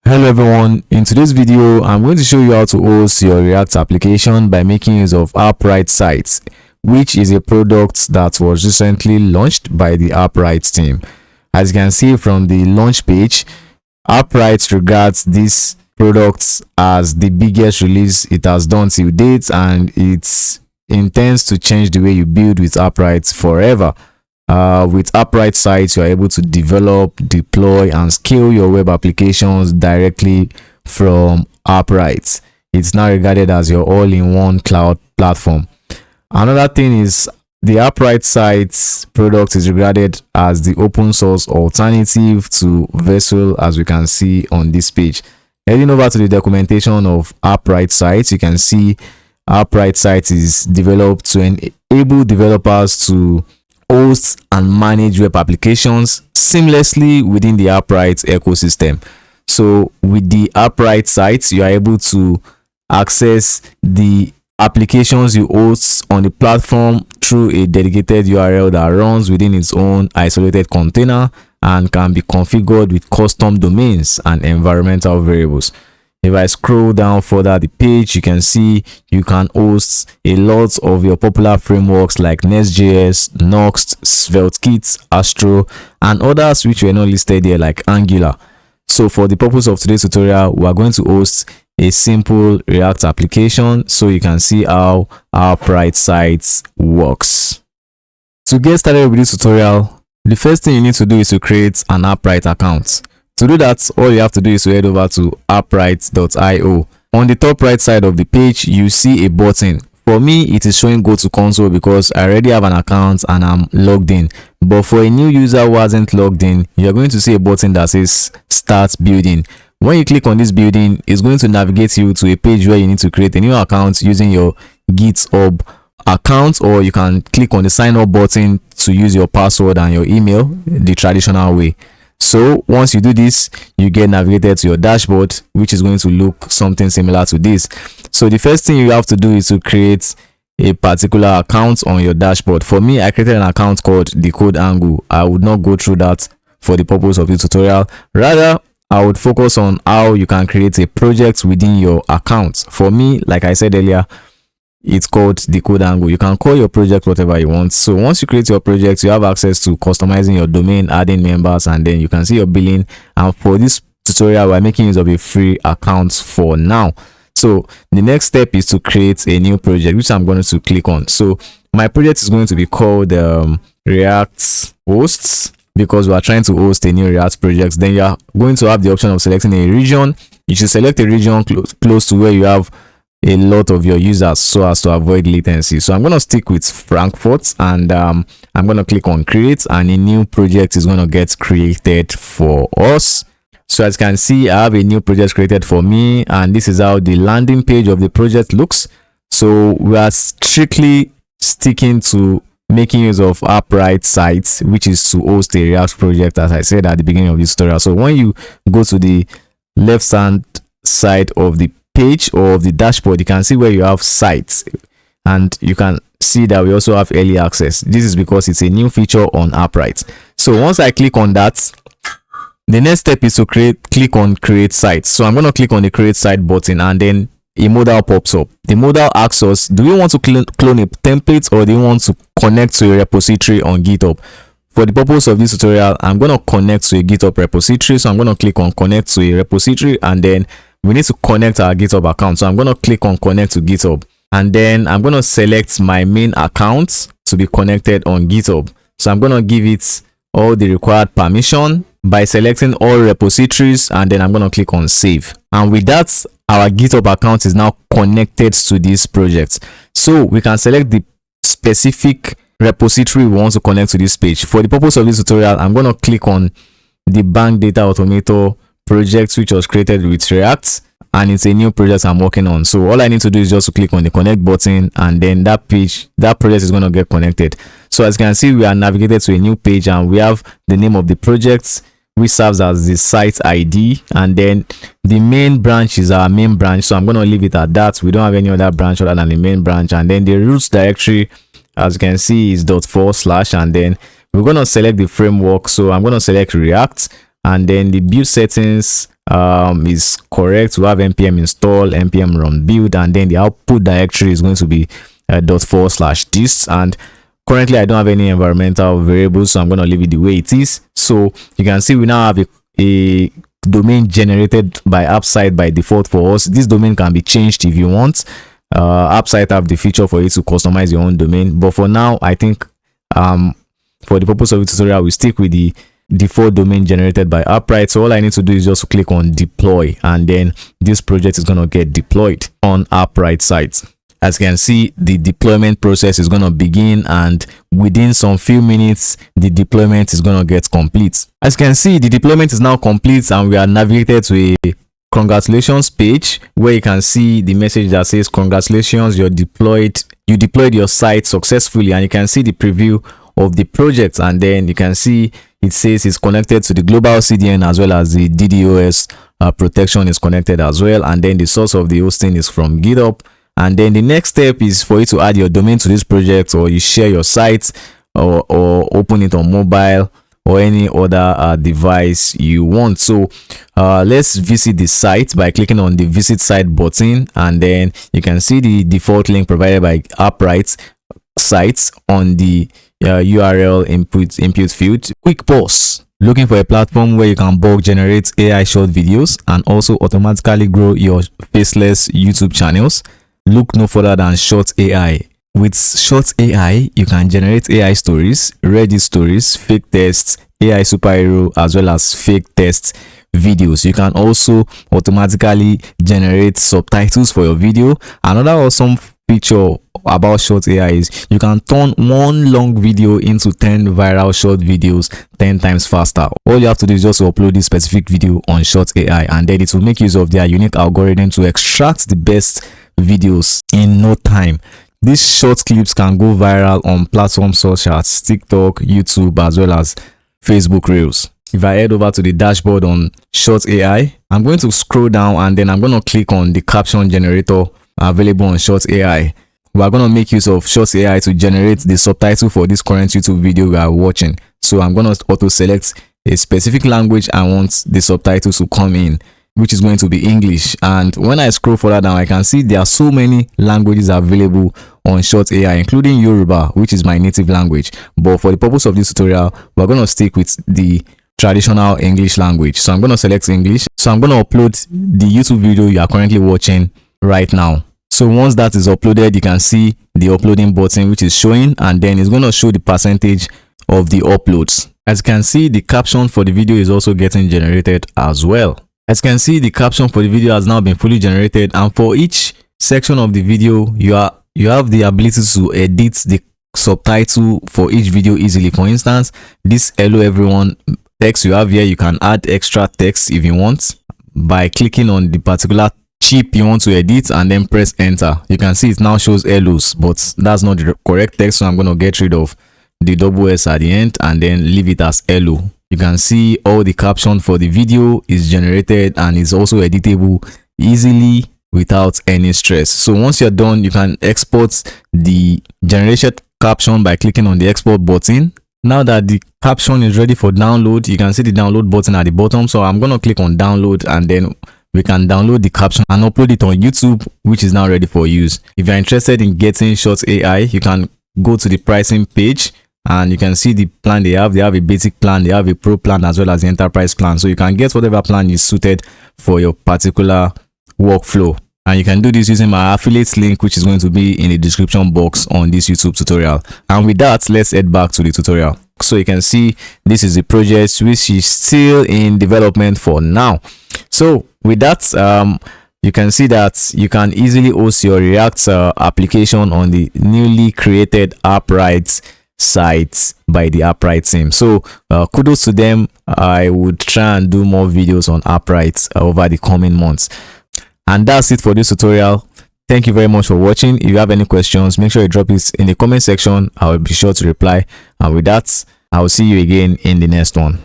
Hello everyone, in today's video I'm going to show you how to host your React application by making use of Appwrite Sites, which is a product that was recently launched by the Appwrite team. As you can see from the launch page, Appwrite regards this product as the biggest release it has done till date, and it intends to change the way you build with Appwrite forever. With Appwrite Sites, you are able to develop, deploy, and scale your web applications directly from Appwrite. It's now regarded as your all-in-one cloud platform. Another thing is the Appwrite Sites product is regarded as the open source alternative to Vercel, as we can see on this page. Heading over to the documentation of Appwrite Sites, you can see Appwrite Sites is developed to enable developers to host and manage web applications seamlessly within the Appwrite ecosystem. So with the Appwrite Sites, you are able to access the applications you host on the platform through a dedicated URL that runs within its own isolated container and can be configured with custom domains and environmental variables. If I scroll down further the page, you can see you can host a lot of your popular frameworks like Nest.js, Nuxt, SvelteKit, Astro, and others which were not listed here like Angular. So for the purpose of today's tutorial, we are going to host a simple React application so you can see how Appwrite Sites works. To get started with this tutorial, the first thing you need to do is to create an Appwrite account. To do that, all you have to do is to head over to appwrite.io. On the top right side of the page, you see a button. For me, it is showing go to console because I already have an account and I'm logged in. But for a new user who hasn't logged in, you're going to see a button that says start building. When you click on this building, it's going to navigate you to a page where you need to create a new account using your GitHub account, or you can click on the sign up button to use your password and your email the traditional way. So once you do this, you get navigated to your dashboard, which is going to look something similar to this. So the first thing you have to do is to create a particular account on your dashboard. For me, I created an account called the Code Angle. I would not go through that for the purpose of this tutorial. Rather, I would focus on how you can create a project within your account. For me, like I said earlier, it's called the Code Angle. You can call your project whatever you want. So once you create your project, you have access to customizing your domain, adding members, and then you can see your billing. And for this tutorial, we're making use of a free account for now. So the next step is to create a new project, which I'm going to click on. So my project is going to be called React Hosts, because we are trying to host a new React project. Then you are going to have the option of selecting a region. You should select a region close to where you have a lot of your users so as to avoid latency. So I'm going to stick with Frankfurt, and I'm going to click on create, and a new project is going to get created for us. So as you can see, I have a new project created for me, and this is how the landing page of the project looks. So we are strictly sticking to making use of Appwrite Sites, which is to host a React project, as I said at the beginning of this tutorial. So when you go to the left hand side of the page or of the dashboard, you can see where you have sites, and you can see that we also have early access. This is because it's a new feature on Appwrite. So once I click on that, the next step is to click on create site. So I'm going to click on the create site button, and then a modal pops up. The modal asks us, do you want to clone a template, or do you want to connect to a repository on GitHub? For the purpose of this tutorial, I'm going to connect to a GitHub repository. So I'm going to click on connect to a repository, and then we need to connect our GitHub account. So I'm going to click on connect to GitHub, and then I'm going to select my main account to be connected on GitHub. So I'm going to give it all the required permission by selecting all repositories, and then I'm going to click on save. And with that, our GitHub account is now connected to this project. So we can select the specific repository we want to connect to this page. For the purpose of this tutorial, I'm going to click on the Bank Data Automator project, which was created with React, and it's a new project I'm working on. So all I need to do is just to click on the connect button, and then that project is going to get connected. So as you can see, we are navigated to a new page, and we have the name of the project, which serves as the site ID, and then the main branch is our main branch. So I'm going to leave it at that. We don't have any other branch other than the main branch. And then the root directory, as you can see, is .4/ and then we're going to select the framework. So I'm going to select React, and then the build settings, is correct. We have npm install, npm run build, and then the output directory is going to be .4/dist. And currently I don't have any environmental variables, so I'm going to leave it the way it is. So you can see we now have a domain generated by Appsite by default for us. This domain can be changed if you want. Appsite have the feature for you to customize your own domain, but for now I think for the purpose of the tutorial we stick with the default domain generated by Appwrite. So all I need to do is just click on deploy, and then this project is going to get deployed on Appwrite Sites. As you can see, the deployment process is going to begin, and within some few minutes the deployment is going to get complete. As you can see, the deployment is now complete, and we are navigated to a congratulations page where you can see the message that says congratulations, you deployed your site successfully. And you can see the preview of the project, and then you can see it says it's connected to the global CDN, as well as the DDoS protection is connected as well. And then the source of the hosting is from GitHub. And then the next step is for you to add your domain to this project, or you share your site, or open it on mobile or any other device you want. So let's visit the site by clicking on the visit site button, and then you can see the default link provided by Appwrite Sites on the URL input field. Quick pause. Looking for a platform where you can bulk generate AI short videos and also automatically grow your faceless YouTube channels? Look no further than shortai. With shortai, you can generate AI stories, Reddit stories, fake tests, AI superhero, as well as fake test videos. You can also automatically generate subtitles for your video. Another awesome feature about shortai is you can turn one long video into 10 viral short videos 10 times faster. All you have to do is just upload this specific video on shortai, and then it will make use of their unique algorithm to extract the best videos in no time. These short clips can go viral on platforms such as TikTok, YouTube, as well as Facebook Reels. If I head over to the dashboard on shortai, I'm going to scroll down, and then I'm going to click on the caption generator available on shortai. We are going to make use of shortai to generate the subtitle for this current YouTube video we are watching. So I'm going to auto select a specific language I want the subtitles to come in, which is going to be English. And when I scroll further down, I can see there are so many languages available on shortai, including Yoruba, which is my native language. But for the purpose of this tutorial, we're going to stick with the traditional English language. So I'm going to select English. So I'm going to upload the YouTube video you are currently watching right now. So once that is uploaded, you can see the uploading button, which is showing, and then it's going to show the percentage of the uploads. As you can see, the caption for the video is also getting generated as well. As you can see, the caption for the video has now been fully generated, and for each section of the video, you have the ability to edit the subtitle for each video easily. For instance, this hello everyone text you have here, you can add extra text if you want by clicking on the particular chip you want to edit and then press enter. You can see it now shows hellos, but that's not the correct text, so I'm going to get rid of the double s at the end and then leave it as hello. You can see all the caption for the video is generated and is also editable easily without any stress. So once you're done, you can export the generated caption by clicking on the export button. Now that the caption is ready for download, you can see the download button at the bottom. So I'm going to click on download, and then we can download the caption and upload it on YouTube, which is now ready for use. If you're interested in getting shortai, you can go to the pricing page, and you can see the plan they have. They have a basic plan, they have a pro plan, as well as the enterprise plan. So you can get whatever plan is suited for your particular workflow. And you can do this using my affiliate link, which is going to be in the description box on this YouTube tutorial. And with that, let's head back to the tutorial. So you can see this is the project, which is still in development for now. So with that, you can see that you can easily host your React application on the newly created Appwrite Sites by the Appwrite team. So kudos to them. I would try and do more videos on Appwrite over the coming months. And that's it for this tutorial. Thank you very much for watching. If you have any questions, make sure you drop it in the comment section. I will be sure to reply. And with that, I will see you again in the next one.